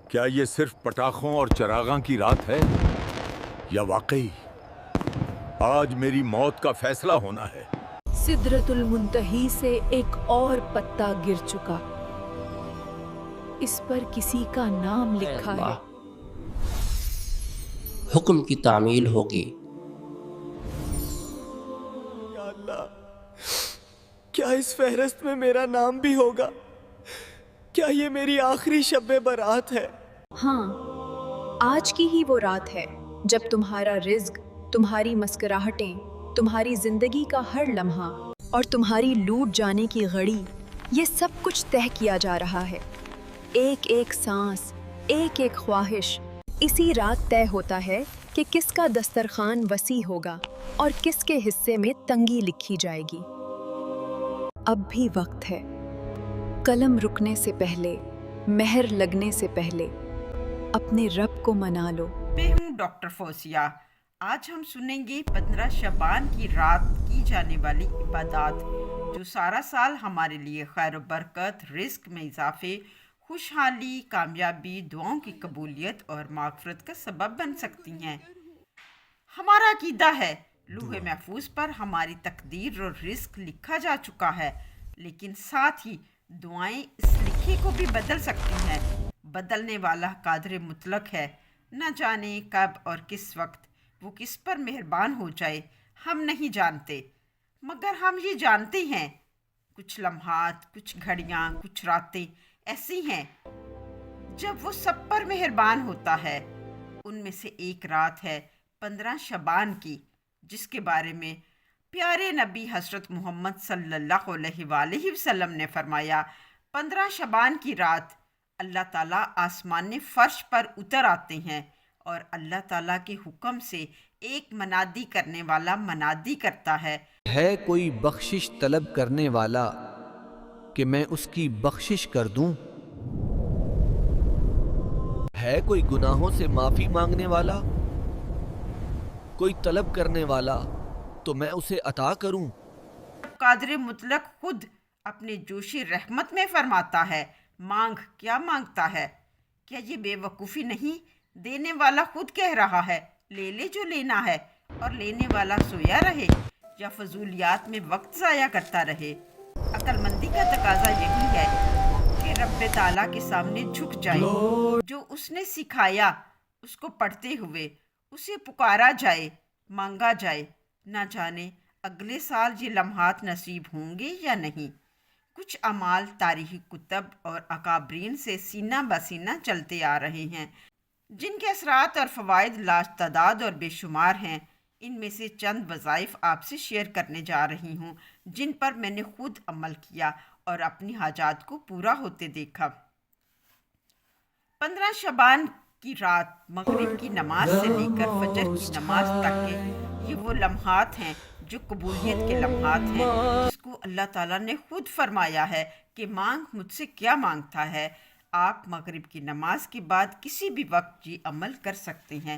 کیا یہ صرف پٹاخوں اور چراغاں کی رات ہے یا واقعی آج میری موت کا فیصلہ ہونا ہے؟ سدرۃ المنتہی سے ایک اور پتا گر چکا، اس پر کسی کا نام لکھا ہے۔ حکم کی تعمیل ہوگی۔ یا اللہ، کیا اس فہرست میں میرا نام بھی ہوگا؟ کیا یہ میری آخری شب برات ہے؟ ہاں، آج کی ہی وہ رات ہے جب تمہارا رزق، تمہاری مسکراہٹیں، تمہاری زندگی کا ہر لمحہ اور تمہاری لوٹ جانے کی گھڑی، یہ سب کچھ طے کیا جا رہا ہے۔ ایک ایک سانس، ایک ایک خواہش، اسی رات طے ہوتا ہے کہ کس کا دسترخوان وسیع ہوگا اور کس کے حصے میں تنگی لکھی جائے گی۔ اب بھی وقت ہے، قلم رکنے سے پہلے، مہر لگنے سے پہلے اپنے رب کو منا لو۔ میں ہوں ڈاکٹر فوزیہ۔ آج ہم سنیں گے 15 شعبان کی رات کی جانے والی عبادات جو سارا سال ہمارے لیے خیر و برکت، رزق میں اضافے، خوشحالی، کامیابی، دعاؤں کی قبولیت اور مغفرت کا سبب بن سکتی ہیں۔ ہمارا عقیدہ ہے لوح محفوظ پر ہماری تقدیر اور رزق لکھا جا چکا ہے، لیکن ساتھ ہی دعائیں اس لکھے کو بھی بدل سکتی ہیں۔ بدلنے والا قادر مطلق ہے، نہ جانے کب اور کس وقت وہ کس پر مہربان ہو جائے ہم نہیں جانتے، مگر ہم یہ جانتے ہیں کچھ لمحات، کچھ گھڑیاں، کچھ راتیں ایسی ہیں جب وہ سب پر مہربان ہوتا ہے۔ ان میں سے ایک رات ہے 15 شعبان کی، جس کے بارے میں پیارے نبی حضرت محمد صلی اللہ علیہ وآلہ وسلم نے فرمایا، 15 شعبان کی رات اللہ تعالیٰ آسمان فرش پر اتر آتے ہیں اور اللہ تعالیٰ کے حکم سے ایک منادی کرنے والا منادی کرتا ہے کوئی بخشش طلب کرنے والا کہ میں اس کی بخشش کر دوں؟ ہے کوئی گناہوں سے معافی مانگنے والا، کوئی طلب کرنے والا تو میں اسے عطا کروں؟ قادر مطلق خود اپنے جوش رحمت میں فرماتا ہے، مانگ کیا مانگتا ہے؟ کیا یہ بے وقوفی نہیں؟ دینے والا خود کہہ رہا ہے لے لے جو لینا ہے، اور لینے والا سویا رہے یا فضولیات میں وقت ضائع کرتا رہے؟ عقل مندی کا تقاضا یہی ہے کہ رب تعالیٰ کے سامنے جھک جائے، جو اس نے سکھایا اس کو پڑھتے ہوئے اسے پکارا جائے، مانگا جائے۔ نہ جانے اگلے سال یہ لمحات نصیب ہوں گے یا نہیں۔ کچھ اعمال تاریخی کتب اور اکابرین سے سینہ بسینہ چلتے آ رہے ہیں، جن کے اثرات اور فوائد لاتعداد اور بے شمار ہیں۔ ان میں سے چند وظائف آپ سے شیئر کرنے جا رہی ہوں جن پر میں نے خود عمل کیا اور اپنی حاجات کو پورا ہوتے دیکھا۔ 15 شعبان کی رات مغرب کی نماز سے لے کر فجر کی نماز تک کے یہ وہ لمحات ہیں جو قبولیت کے لمحات ہیں، جس کو اللہ تعالیٰ نے خود فرمایا ہے کہ مانگ مجھ سے کیا مانگتا ہے۔ آپ مغرب کی نماز کے بعد کسی بھی وقت یہ عمل کر سکتے ہیں۔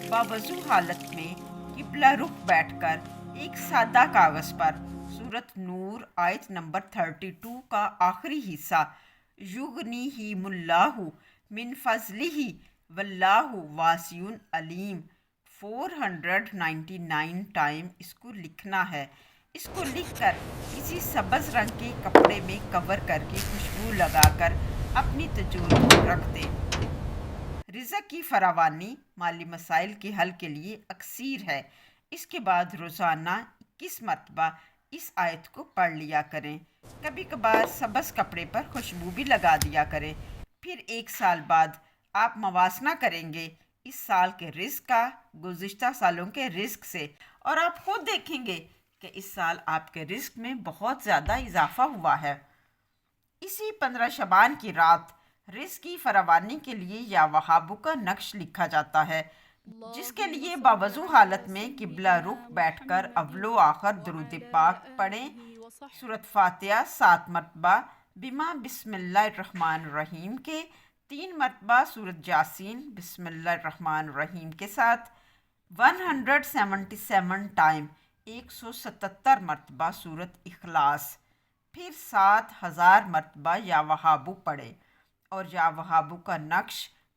باوضو حالت میں قبلہ رخ بیٹھ کر ایک سادہ کاغذ پر سورۃ نور آیت نمبر 32 کا آخری حصہ یغنیہم اللہ من فضلہ واللہ واسع علیم 499 ٹائم اس کو لکھنا ہے۔ اس کو لکھ کر کسی سبز رنگ کے کپڑے میں کور کر کے خوشبو لگا کر اپنی تجوری کو رکھ دیں۔ رزق کی فراوانی مالی مسائل کے حل کے لیے اکسیر ہے۔ اس کے بعد روزانہ 21 مرتبہ اس آیت کو پڑھ لیا کریں۔ کبھی کبھار سبز کپڑے پر خوشبو بھی لگا دیا کریں۔ پھر ایک سال بعد آپ موازنہ کریں گے اس سال کے رزق کا گزشتہ سالوں کے رزق سے، اور آپ خود دیکھیں گے کہ اس سال آپ کے رزق میں بہت زیادہ اضافہ ہوا ہے۔ اسی 15 شعبان کی رات رزق کی فراوانی کے لیے یا وہابو کا نقش لکھا جاتا ہے، جس کے لیے باوضو حالت میں قبلہ رخ بیٹھ کر اول و آخر درود پاک پڑھیں۔ سورۃ فاتحہ 7 مرتبہ بما بسم اللہ الرحمن الرحیم کے، 3 مرتبہ سورۃ یاسین بسم اللہ الرحمن الرحیم کے ساتھ، 177 ٹائم 177 مرتبہ سورۃ اخلاص، پھر 7000 مرتبہ یا وہابو پڑھے، اور یا وہابو کا نقش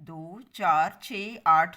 2, 4, 6, 8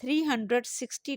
360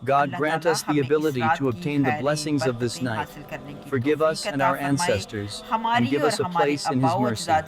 God grant us the ability to obtain the blessings of this night. Forgive us and our ancestors, and give us a place in His mercy.